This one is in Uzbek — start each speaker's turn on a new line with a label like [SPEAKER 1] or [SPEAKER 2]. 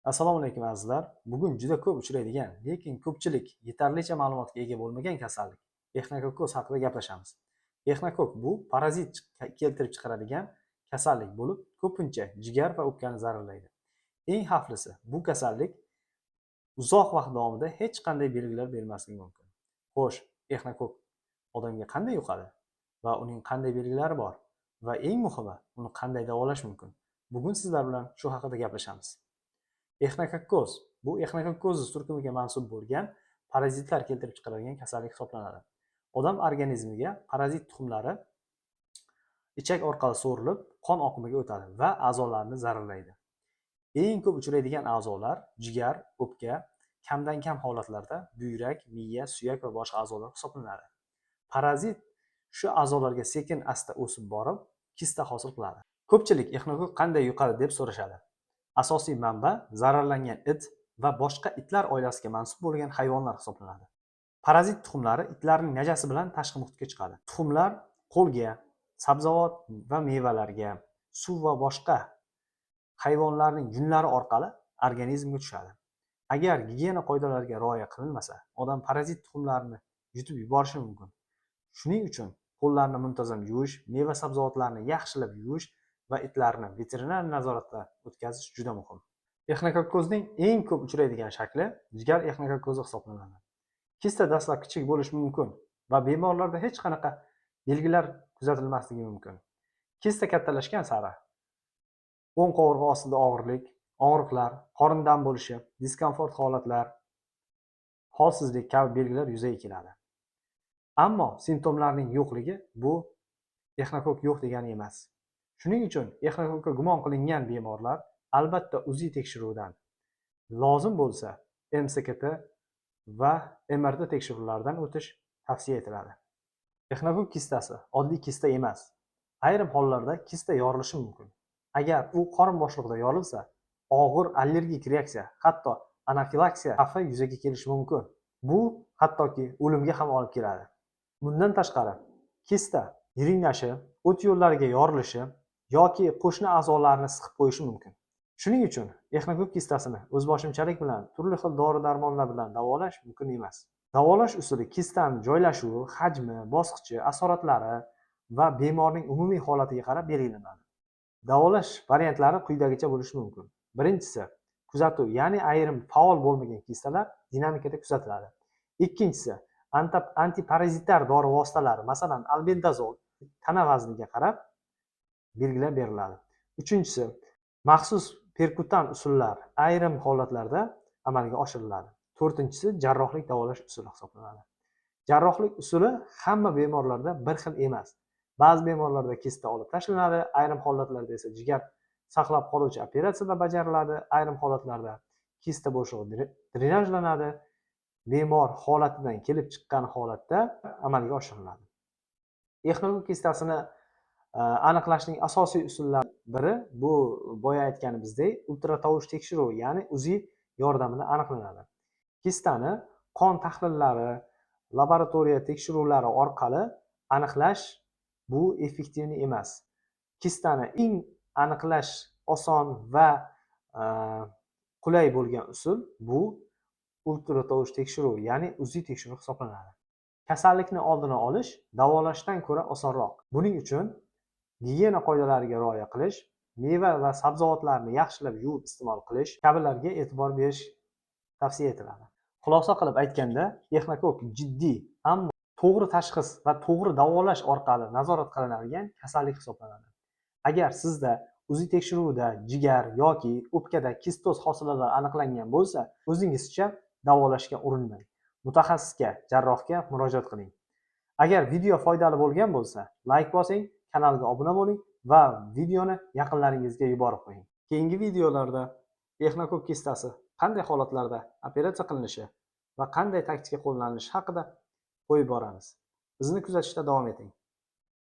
[SPEAKER 1] Assalomu alaykum azizlar. Bugun juda ko'p uchraydigan, lekin ko'pchilik yetarlicha ma'lumotga ega bo'lmagan kasallik exnokokoz haqida gaplashamiz. Exnokok bu parazit keltirib chiqaradigan kasallik bo'lib, ko'pincha jigar va o'pkani zararlaydi. Eng xavflisi, bu kasallik uzoq vaqt davomida hech qanday belgilar bermasligi mumkin. Xo'sh, exnokok odamga qanday yuqadi va uning qanday belgilari bor va eng muhimi, uni qanday davolash mumkin? Bugun sizlar bilan shu haqida gaplashamiz. Exnokokoz bu exnokokozis turkumiga mansub bo'lgan parazitlar keltirib chiqaradigan kasallik hisoblanadi. Odam organizmiga parazit tuxumlari ichak orqali so'rilib, qon oqimiga o'tadi va a'zolarni zararlaydi. Eng ko'p uchraydigan a'zolar jigar, o'pka, kamdan kam holatlarda buyrak, miya, suyak va boshqa a'zolar hisoblanadi. Parazit shu a'zolarga sekin-asta o'sib borib, kista hosil qiladi. Ko'pchilik exnokok qanday yuqadi deb so'rashadi. Asosiy manba zararlangan it va boshqa itlar oilasiga mansub bo'lgan hayvonlar hisoblanadi. Parazit tuxumlari itlarning najasi bilan tashqi muhitga chiqadi. Tuxumlar qo'lga, sabzavot va mevalarga, suv va boshqa hayvonlarning yunlari orqali organizmga tushadi. Agar gigiyena qoidalariga rioya qilinmasa, odam parazit tuxumlarini yutib yuborishi mumkin. Shuning uchun qo'llarni muntazam yuvish, meva sabzavotlarni yaxshilab yuvish va itlarni veterinar nazoratdan o'tkazish juda muhim. Exnokokozning eng ko'p uchraydigan shakli jigar exnokokozi hisoblanadi. Kista dastlab kichik bo'lishi mumkin va bemorlarda hech qanaqa belgilar kuzatilmasligi mumkin. Kista kattalashgan sari o'ng qovurg'a ostida og'irlik, og'riqlar, qorin dam bo'lishi, diskomfort holatlar, holsizlik kabi belgilar yuzaga keladi. Ammo simptomlarning yo'qligi bu exnokok yo'q degani emas. Shuning uchun exnokokka gumon qilingan bemorlar albatta UZI tekshiruvidan, lozim bo'lsa MSKT va MRT tekshiruvlaridan o'tish tavsiya etiladi. Exnokok kistasi oddiy kista emas. Ayrim hollarda kista yorilishi mumkin. Agar u qorin bo'shlig'ida yorilsa, og'ir allergik reaksiya, hatto anafilaksiya xavfi yuzaga kelishi mumkin. Bu hattoki o'limga ham olib keladi. Bundan tashqari, kista yiringlashi, o't yo'llariga yorilishi yoki qo'shni a'zolarni siqib qo'yishi mumkin. Shuning uchun exnokok kistasini o'zboshimchalik bilan turli xil dori-darmonlar bilan davolash mumkin emas. Davolash usuli kistani joylashuvi, hajmi, bosqichi, asoratlari va bemorning umumiy holatiga qarab belgilanadi. Davolash variantlari quyidagicha bo'lishi mumkin. Birinchisi, kuzatuv, ya'ni ayrim faol bo'lmagan kistalar dinamikada kuzatiladi. Ikkinchisi, antiparazitar dori vositalari, masalan, albendazol tana vazniga qarab belgilar beriladi. Uchinchisi, maxsus perkutan usullar ayrim holatlarda amalga oshiriladi. To'rtinchisi, jarrohlik davolash usuli hisoblanadi. Jarrohlik usuli hamma bemorlarda bir xil emas. Ba'zi bemorlarda kista olib tashlanadi, ayrim holatlarda esa jigar saqlab qoluvchi operatsiyalar bajariladi, ayrim holatlarda kista bo'shlig'i drenajlanadi. Bemor holatidan kelib chiqqan holatda amalga oshiriladi. Exnokok kistasini aniqlashning asosiy usullaridan biri bu boya aytganimizdek ultratovush tekshiruvi, ya'ni UZI yordamida aniqlanadi. Kistani qon tahlillari, laboratoriya tekshiruvlari orqali aniqlash bu effektivni emas. Kistani eng aniqlash oson va qulay bo'lgan usul bu ultratovush tekshiruvi, ya'ni UZI tekshiruvi hisoblanadi. Kasallikni oldini olish davolashdan ko'ra osonroq. Buning uchun gigiyena qoidalariga rioya qilish, meva va sabzavotlarni yaxshilab yuvib iste'mol qilish kabilarga e'tibor berish tavsiya etiladi. Xulosa qilib aytganda, exnokok jiddiy, ammo to'g'ri tashxis va to'g'ri davolash orqali nazorat qilinadigan kasallik hisoblanadi. Agar sizda UZI tekshiruvida jigar yoki o'pkada kistoz hosilalar aniqlangan bo'lsa, o'zingizcha davolashga urinmang. Mutaxassisga, jarrohga murojaat qiling. Agar video foydali bo'lgan bo'lsa, like bosing, kanalga obuna bo'ling va videoni yaqinlaringizga yuborib qo'ying. Keyingi videolarda exnokok kistasi qanday holatlarda operatsiya qilinishi va qanday taktika qo'llanilishi haqida qo'yib boramiz. Bizni kuzatishda davom eting.